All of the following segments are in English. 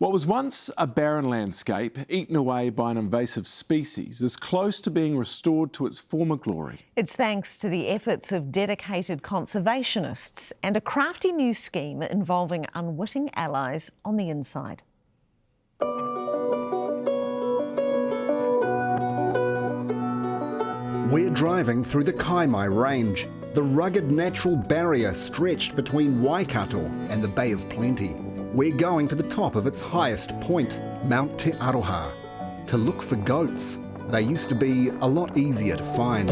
What was once a barren landscape, eaten away by an invasive species, is close to being restored to its former glory. It's thanks to the efforts of dedicated conservationists and a crafty new scheme involving unwitting allies on the inside. We're driving through the Kaimai Range, the rugged natural barrier stretched between Waikato and the Bay of Plenty. We're going to the top of its highest point, Mount Te Aroha, to look for goats. They used to be a lot easier to find.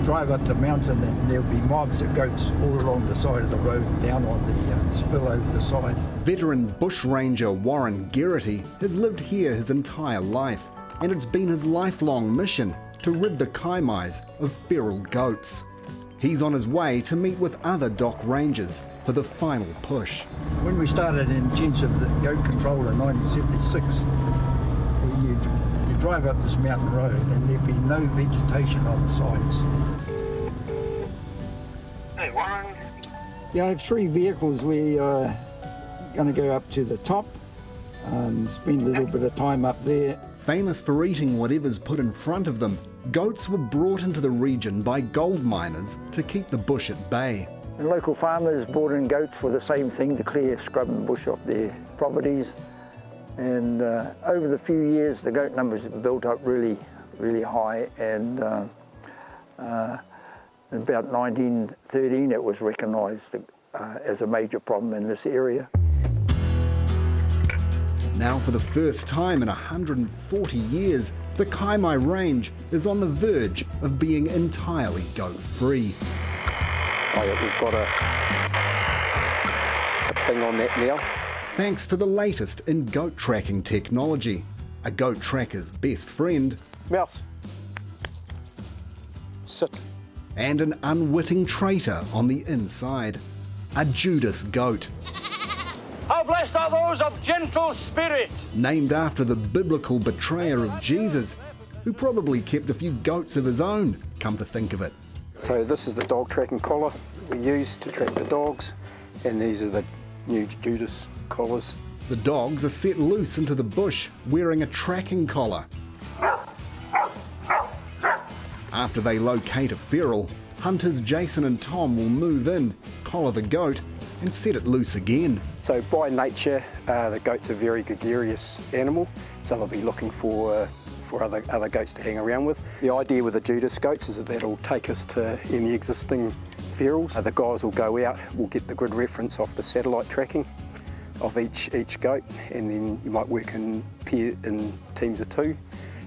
Drive up the mountain and there'll be mobs of goats all along the side of the road, down on the spill over the side. Veteran bushranger Warren Gerety has lived here his entire life, and it's been his lifelong mission to rid the Kaimais of feral goats. He's on his way to meet with other dock rangers for the final push. When we started in intensive goat control in 1976, you drive up this mountain road and there'd be no vegetation on the sides. Hey, Warren. Yeah, I have 3 vehicles. We're going to go up to the top, spend a little bit of time up there. Famous for eating whatever's put in front of them, goats were brought into the region by gold miners to keep the bush at bay. And local farmers brought in goats for the same thing, to clear scrub and bush off their properties. And over the few years, the goat numbers have built up really, really high. And in about 1913, it was recognised as a major problem in this area. Now, for the first time in 140 years, the Kaimai Range is on the verge of being entirely goat-free. We've got a ping on that now. Thanks to the latest in goat tracking technology. A goat tracker's best friend. Mouse. Sit. And an unwitting traitor on the inside. A Judas goat. How blessed are those of gentle spirit. Named after the biblical betrayer of Jesus, who probably kept a few goats of his own, come to think of it. So this is the dog tracking collar we use to track the dogs, and these are the new Judas collars. The dogs are set loose into the bush wearing a tracking collar. After they locate a feral, hunters Jason and Tom will move in, collar the goat, and set it loose again. So by nature, the goat's a very gregarious animal, so they'll be looking for other goats to hang around with. The idea with the Judas goats is that that'll take us to any existing ferals. The guys will go out, we'll get the grid reference off the satellite tracking of each goat, and then you might work in teams of 2,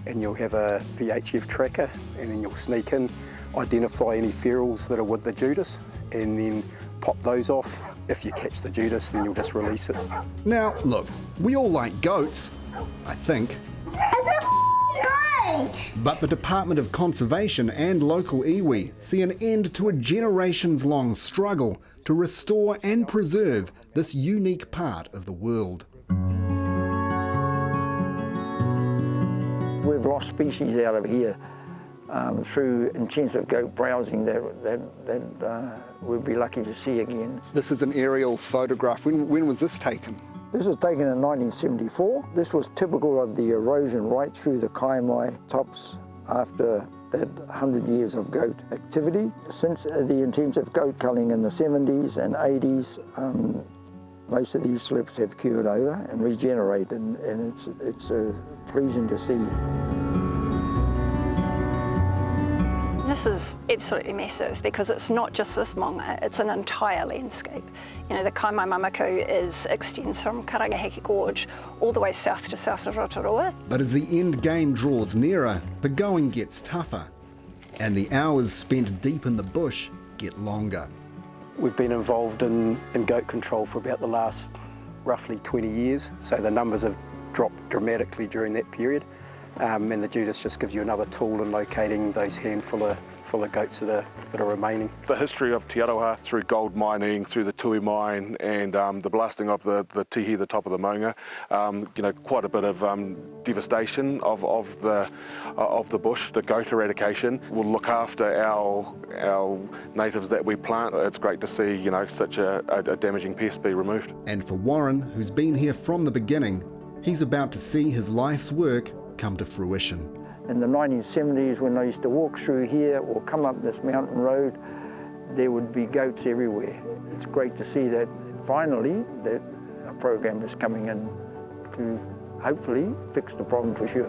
and you'll have a VHF tracker, and then you'll sneak in, identify any ferals that are with the Judas, and then pop those off. If you catch the Judas, then you'll just release it. Now, look, we all like goats, I think. But the Department of Conservation and local iwi see an end to a generations-long struggle to restore and preserve this unique part of the world. We've lost species out of here through intensive goat browsing that we'll be lucky to see again. This is an aerial photograph. When was this taken? This was taken in 1974. This was typical of the erosion right through the Kaimai tops after that 100 years of goat activity. Since the intensive goat culling in the 70s and 80s, most of these slips have cured over and regenerated, and it's pleasing to see. This is absolutely massive because it's not just this maunga, it's an entire landscape. You know, the Kaimai Mamaku extends from Karangahake Gorge all the way south to south of Rotorua. But as the end game draws nearer, the going gets tougher, and the hours spent deep in the bush get longer. We've been involved in goat control for about the last roughly 20 years, so the numbers have dropped dramatically during that period. and the Judas just gives you another tool in locating those handful of goats that are remaining. The history of Te Aroha through gold mining, through the Tui mine, and the blasting of the tihi, the top of the maunga, quite a bit of devastation of the bush. The goat eradication will look after our natives that we plant. It's great to see such a damaging pest be removed. And for Warren, who's been here from the beginning, he's about to see his life's work come to fruition. In the 1970s, when I used to walk through here or come up this mountain road, there would be goats everywhere. It's great to see that finally that a program is coming in to hopefully fix the problem for sure.